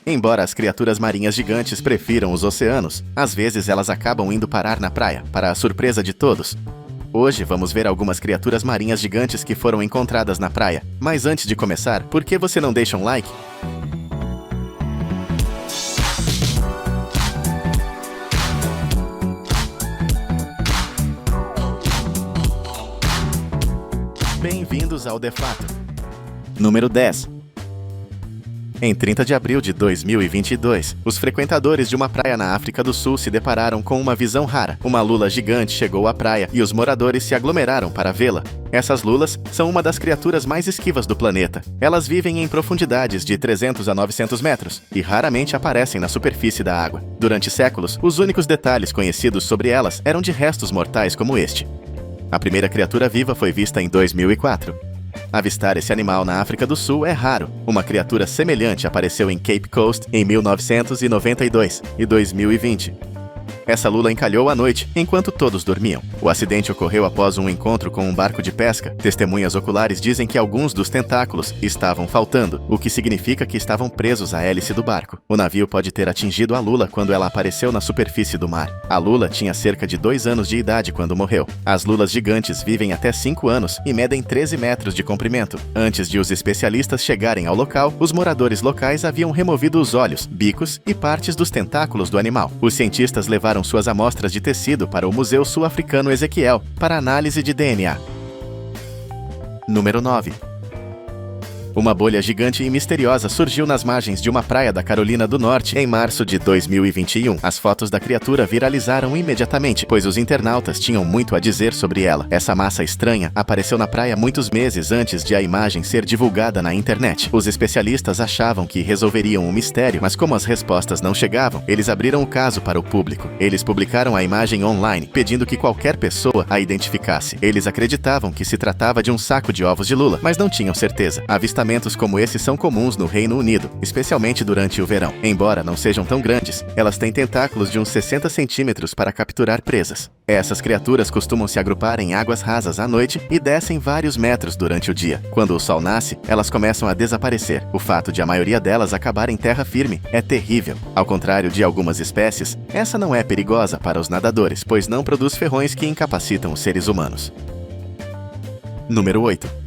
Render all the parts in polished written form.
Embora as criaturas marinhas gigantes prefiram os oceanos, às vezes elas acabam indo parar na praia, para a surpresa de todos. Hoje vamos ver algumas criaturas marinhas gigantes que foram encontradas na praia. Mas antes de começar, por que você não deixa um like? Bem-vindos ao De Fato. Número 10. Em 30 de abril de 2022, os frequentadores de uma praia na África do Sul se depararam com uma visão rara. Uma lula gigante chegou à praia e os moradores se aglomeraram para vê-la. Essas lulas são uma das criaturas mais esquivas do planeta. Elas vivem em profundidades de 300 a 900 metros e raramente aparecem na superfície da água. Durante séculos, os únicos detalhes conhecidos sobre elas eram de restos mortais como este. A primeira criatura viva foi vista em 2004. Avistar esse animal na África do Sul é raro. Uma criatura semelhante apareceu em Cape Coast em 1992 e 2020. Essa lula encalhou à noite, enquanto todos dormiam. O acidente ocorreu após um encontro com um barco de pesca. Testemunhas oculares dizem que alguns dos tentáculos estavam faltando, o que significa que estavam presos à hélice do barco. O navio pode ter atingido a lula quando ela apareceu na superfície do mar. A lula tinha cerca de 2 anos de idade quando morreu. As lulas gigantes vivem até 5 anos e medem 13 metros de comprimento. Antes de os especialistas chegarem ao local, os moradores locais haviam removido os olhos, bicos e partes dos tentáculos do animal. Os cientistas levaram suas amostras de tecido para o Museu Sul-Africano Ezequiel para análise de DNA. Número 9. Uma bolha gigante e misteriosa surgiu nas margens de uma praia da Carolina do Norte em março de 2021. As fotos da criatura viralizaram imediatamente, pois os internautas tinham muito a dizer sobre ela. Essa massa estranha apareceu na praia muitos meses antes de a imagem ser divulgada na internet. Os especialistas achavam que resolveriam o mistério, mas como as respostas não chegavam, eles abriram o caso para o público. Eles publicaram a imagem online, pedindo que qualquer pessoa a identificasse. Eles acreditavam que se tratava de um saco de ovos de lula, mas não tinham certeza. Avistamentos como esses são comuns no Reino Unido, especialmente durante o verão. Embora não sejam tão grandes, elas têm tentáculos de uns 60 centímetros para capturar presas. Essas criaturas costumam se agrupar em águas rasas à noite e descem vários metros durante o dia. Quando o sol nasce, elas começam a desaparecer. O fato de a maioria delas acabar em terra firme é terrível. Ao contrário de algumas espécies, essa não é perigosa para os nadadores, pois não produz ferrões que incapacitam os seres humanos. Número 8.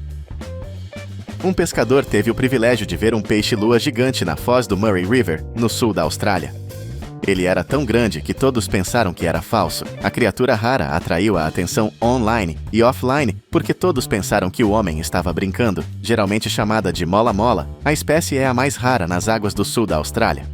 Um pescador teve o privilégio de ver um peixe-lua gigante na foz do Murray River, no sul da Austrália. Ele era tão grande que todos pensaram que era falso. A criatura rara atraiu a atenção online e offline porque todos pensaram que o homem estava brincando. Geralmente chamada de mola-mola, a espécie é a mais rara nas águas do sul da Austrália.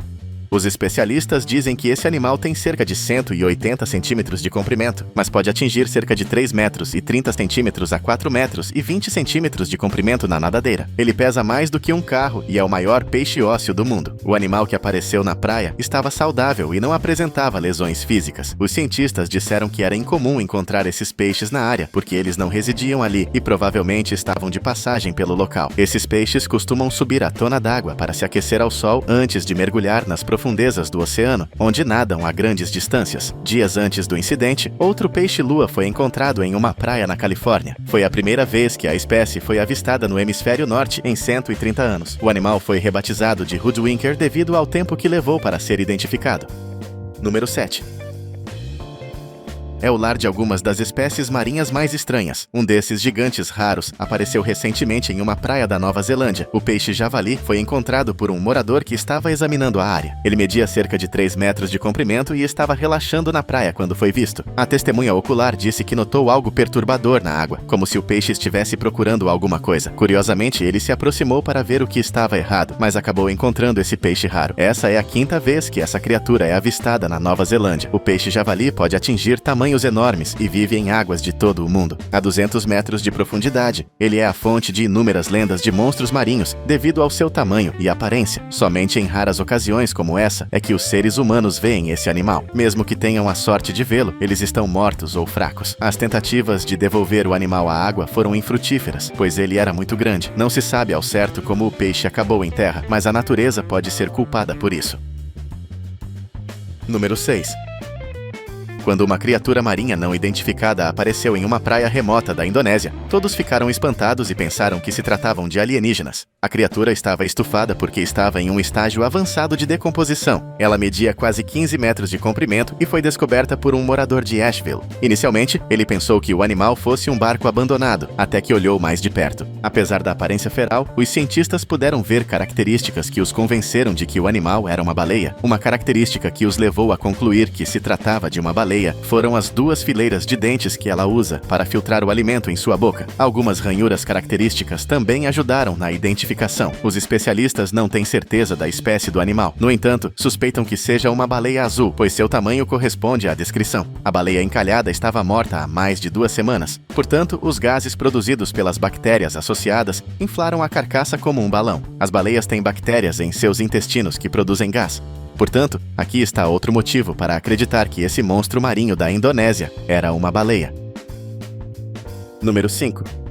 Os especialistas dizem que esse animal tem cerca de 180 centímetros de comprimento, mas pode atingir cerca de 3 metros e 30 centímetros a 4 metros e 20 centímetros de comprimento na nadadeira. Ele pesa mais do que um carro e é o maior peixe ósseo do mundo. O animal que apareceu na praia estava saudável e não apresentava lesões físicas. Os cientistas disseram que era incomum encontrar esses peixes na área, porque eles não residiam ali e provavelmente estavam de passagem pelo local. Esses peixes costumam subir à tona d'água para se aquecer ao sol antes de mergulhar nas profundezas do oceano, onde nadam a grandes distâncias. Dias antes do incidente, outro peixe-lua foi encontrado em uma praia na Califórnia. Foi a primeira vez que a espécie foi avistada no hemisfério norte em 130 anos. O animal foi rebatizado de Hoodwinker devido ao tempo que levou para ser identificado. Número 7. É o lar de algumas das espécies marinhas mais estranhas. Um desses gigantes raros apareceu recentemente em uma praia da Nova Zelândia. O peixe javali foi encontrado por um morador que estava examinando a área. Ele media cerca de 3 metros de comprimento e estava relaxando na praia quando foi visto. A testemunha ocular disse que notou algo perturbador na água, como se o peixe estivesse procurando alguma coisa. Curiosamente, ele se aproximou para ver o que estava errado, mas acabou encontrando esse peixe raro. Essa é a 5ª vez que essa criatura é avistada na Nova Zelândia. O peixe javali pode atingir tamanhos enormes e vive em águas de todo o mundo. A 200 metros de profundidade, ele é a fonte de inúmeras lendas de monstros marinhos devido ao seu tamanho e aparência. Somente em raras ocasiões como essa é que os seres humanos veem esse animal. Mesmo que tenham a sorte de vê-lo, eles estão mortos ou fracos. As tentativas de devolver o animal à água foram infrutíferas, pois ele era muito grande. Não se sabe ao certo como o peixe acabou em terra, mas a natureza pode ser culpada por isso. Número 6. Quando uma criatura marinha não identificada apareceu em uma praia remota da Indonésia, todos ficaram espantados e pensaram que se tratavam de alienígenas. A criatura estava estufada porque estava em um estágio avançado de decomposição. Ela media quase 15 metros de comprimento e foi descoberta por um morador de Asheville. Inicialmente, ele pensou que o animal fosse um barco abandonado, até que olhou mais de perto. Apesar da aparência feral, os cientistas puderam ver características que os convenceram de que o animal era uma baleia. Uma característica que os levou a concluir que se tratava de uma baleia foram as 2 fileiras de dentes que ela usa para filtrar o alimento em sua boca. Algumas ranhuras características também ajudaram na identificação. Os especialistas não têm certeza da espécie do animal. No entanto, suspeitam que seja uma baleia azul, pois seu tamanho corresponde à descrição. A baleia encalhada estava morta há mais de 2 semanas. Portanto, os gases produzidos pelas bactérias associadas inflaram a carcaça como um balão. As baleias têm bactérias em seus intestinos que produzem gás. Portanto, aqui está outro motivo para acreditar que esse monstro marinho da Indonésia era uma baleia. Número 5.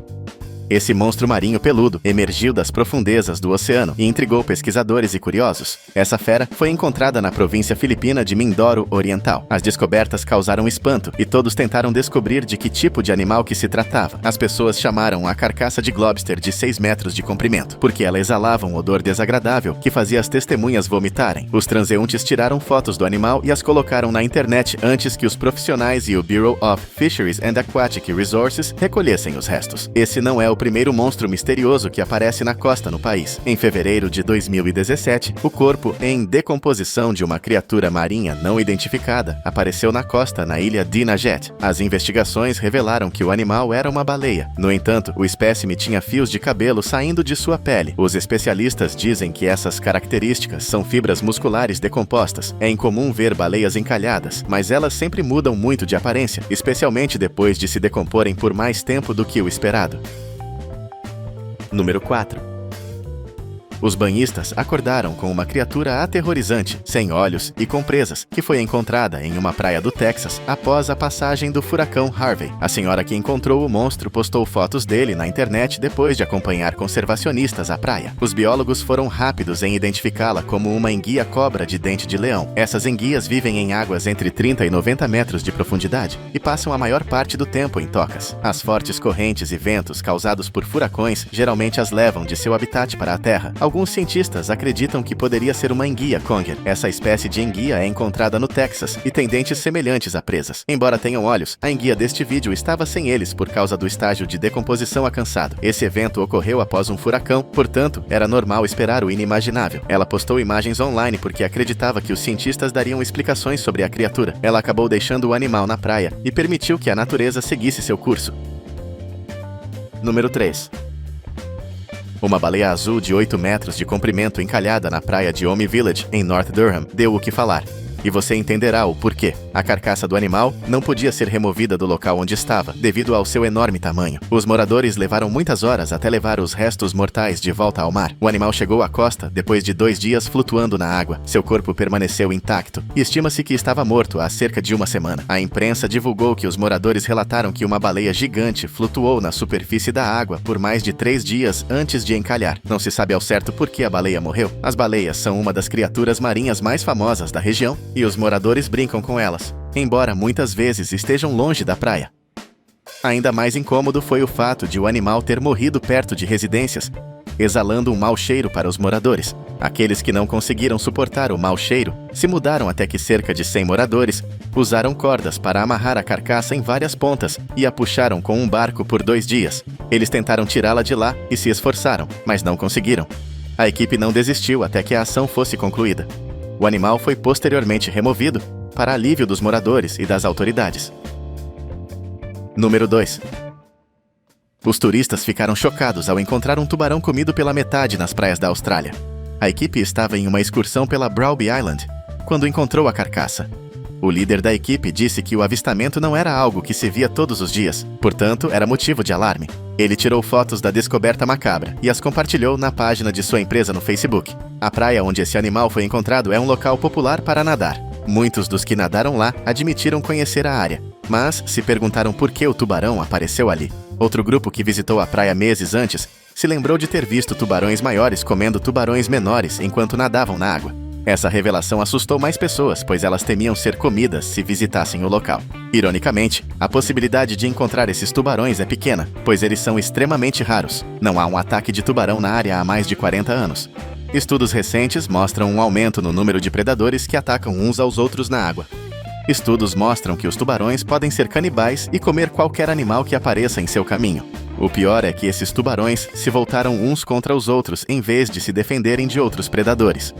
Esse monstro marinho peludo emergiu das profundezas do oceano e intrigou pesquisadores e curiosos. Essa fera foi encontrada na província filipina de Mindoro Oriental. As descobertas causaram espanto e todos tentaram descobrir de que tipo de animal que se tratava. As pessoas chamaram a carcaça de globster de 6 metros de comprimento, porque ela exalava um odor desagradável que fazia as testemunhas vomitarem. Os transeuntes tiraram fotos do animal e as colocaram na internet antes que os profissionais e o Bureau of Fisheries and Aquatic Resources recolhessem os restos. Esse não é o primeiro monstro misterioso que aparece na costa no país. Em fevereiro de 2017, o corpo em decomposição de uma criatura marinha não identificada apareceu na costa na ilha Dina Jet. As investigações revelaram que o animal era uma baleia. No entanto, o espécime tinha fios de cabelo saindo de sua pele. Os especialistas dizem que essas características são fibras musculares decompostas. É incomum ver baleias encalhadas, mas elas sempre mudam muito de aparência, especialmente depois de se decomporem por mais tempo do que o esperado. Número 4. Os banhistas acordaram com uma criatura aterrorizante, sem olhos e com presas, que foi encontrada em uma praia do Texas após a passagem do furacão Harvey. A senhora que encontrou o monstro postou fotos dele na internet depois de acompanhar conservacionistas à praia. Os biólogos foram rápidos em identificá-la como uma enguia-cobra de dente de leão. Essas enguias vivem em águas entre 30 e 90 metros de profundidade e passam a maior parte do tempo em tocas. As fortes correntes e ventos causados por furacões geralmente as levam de seu habitat para a terra. Alguns cientistas acreditam que poderia ser uma enguia conger. Essa espécie de enguia é encontrada no Texas e tem dentes semelhantes a presas. Embora tenham olhos, a enguia deste vídeo estava sem eles por causa do estágio de decomposição alcançado. Esse evento ocorreu após um furacão, portanto, era normal esperar o inimaginável. Ela postou imagens online porque acreditava que os cientistas dariam explicações sobre a criatura. Ela acabou deixando o animal na praia e permitiu que a natureza seguisse seu curso. Número 3. Uma baleia azul de 8 metros de comprimento encalhada na praia de Omi Village, em North Durham, deu o que falar. E você entenderá o porquê. A carcaça do animal não podia ser removida do local onde estava, devido ao seu enorme tamanho. Os moradores levaram muitas horas até levar os restos mortais de volta ao mar. O animal chegou à costa depois de 2 dias flutuando na água. Seu corpo permaneceu intacto e estima-se que estava morto há cerca de 1 semana. A imprensa divulgou que os moradores relataram que uma baleia gigante flutuou na superfície da água por mais de 3 dias antes de encalhar. Não se sabe ao certo por que a baleia morreu. As baleias são uma das criaturas marinhas mais famosas da região e os moradores brincam com elas, embora muitas vezes estejam longe da praia. Ainda mais incômodo foi o fato de o animal ter morrido perto de residências, exalando um mau cheiro para os moradores. Aqueles que não conseguiram suportar o mau cheiro se mudaram até que cerca de 100 moradores usaram cordas para amarrar a carcaça em várias pontas e a puxaram com um barco por 2 dias. Eles tentaram tirá-la de lá e se esforçaram, mas não conseguiram. A equipe não desistiu até que a ação fosse concluída. O animal foi posteriormente removido, para alívio dos moradores e das autoridades. Número 2. Os turistas ficaram chocados ao encontrar um tubarão comido pela metade nas praias da Austrália. A equipe estava em uma excursão pela Browby Island, quando encontrou a carcaça. O líder da equipe disse que o avistamento não era algo que se via todos os dias, portanto, era motivo de alarme. Ele tirou fotos da descoberta macabra e as compartilhou na página de sua empresa no Facebook. A praia onde esse animal foi encontrado é um local popular para nadar. Muitos dos que nadaram lá admitiram conhecer a área, mas se perguntaram por que o tubarão apareceu ali. Outro grupo que visitou a praia meses antes se lembrou de ter visto tubarões maiores comendo tubarões menores enquanto nadavam na água. Essa revelação assustou mais pessoas, pois elas temiam ser comidas se visitassem o local. Ironicamente, a possibilidade de encontrar esses tubarões é pequena, pois eles são extremamente raros. Não há um ataque de tubarão na área há mais de 40 anos. Estudos recentes mostram um aumento no número de predadores que atacam uns aos outros na água. Estudos mostram que os tubarões podem ser canibais e comer qualquer animal que apareça em seu caminho. O pior é que esses tubarões se voltaram uns contra os outros em vez de se defenderem de outros predadores.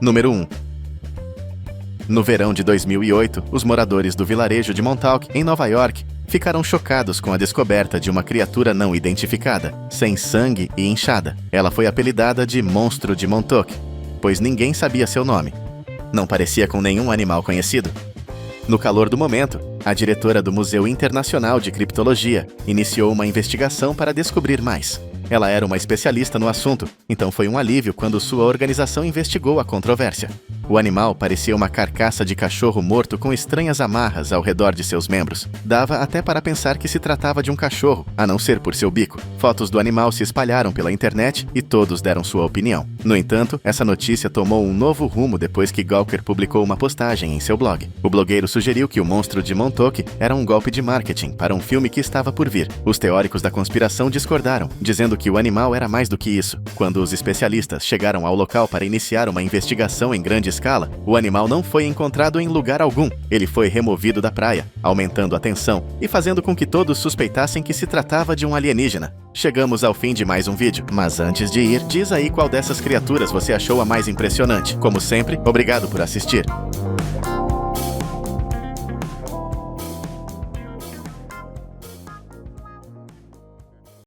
Número 1. No verão de 2008, os moradores do vilarejo de Montauk, em Nova York, ficaram chocados com a descoberta de uma criatura não identificada, sem sangue e inchada. Ela foi apelidada de Monstro de Montauk, pois ninguém sabia seu nome. Não parecia com nenhum animal conhecido. No calor do momento, a diretora do Museu Internacional de Criptologia iniciou uma investigação para descobrir mais. Ela era uma especialista no assunto, então foi um alívio quando sua organização investigou a controvérsia. O animal parecia uma carcaça de cachorro morto com estranhas amarras ao redor de seus membros. Dava até para pensar que se tratava de um cachorro, a não ser por seu bico. Fotos do animal se espalharam pela internet e todos deram sua opinião. No entanto, essa notícia tomou um novo rumo depois que Gawker publicou uma postagem em seu blog. O blogueiro sugeriu que o monstro de Montauk era um golpe de marketing para um filme que estava por vir. Os teóricos da conspiração discordaram, dizendo que o animal era mais do que isso. Quando os especialistas chegaram ao local para iniciar uma investigação em grande escala, o animal não foi encontrado em lugar algum. Ele foi removido da praia, aumentando a tensão e fazendo com que todos suspeitassem que se tratava de um alienígena. Chegamos ao fim de mais um vídeo, mas antes de ir, diz aí qual dessas criaturas você achou a mais impressionante. Como sempre, obrigado por assistir.